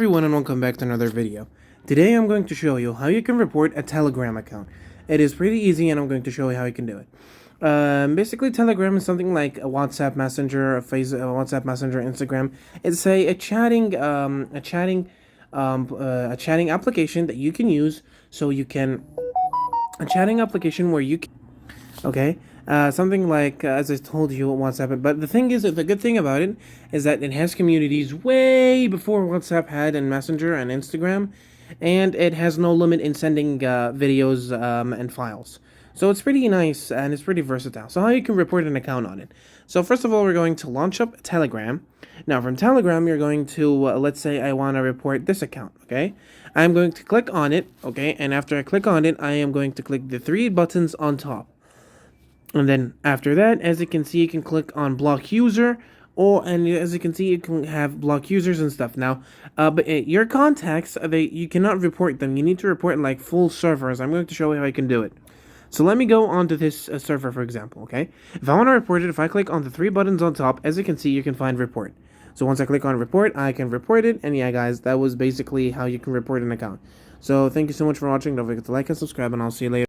Everyone, and welcome back to another video. Today I'm going to show you how you can report a Telegram account. It is pretty easy and I'm going to show you how you can do it. Basically, Telegram is something like a WhatsApp Messenger, a WhatsApp Messenger, Instagram. It's a chatting application that you can use, so you can a chatting application where you can, okay, something like as I told you, WhatsApp. But the thing is, the good thing about it is that it has communities way before WhatsApp had and Messenger and Instagram, and it has no limit in sending videos and files. So it's pretty nice and it's pretty versatile. So how you can report an account on it? So first of all, we're going to launch up Telegram. Now from Telegram, you're going to let's say I want to report this account. Okay, I'm going to click on it. Okay, and after I click on it, I am going to click the three buttons on top. And then after that, as you can see, you can click on block user, and as you can see, you can have block users and stuff. Now, but your contacts, you cannot report them. You need to report like full servers. I'm going to show you how you can do it. So let me go onto this server, for example, okay? If I want to report it, if I click on the three buttons on top, as you can see, you can find report. So once I click on report, I can report it. And yeah, guys, that was basically how you can report an account. So thank you so much for watching. Don't forget to like and subscribe, and I'll see you later.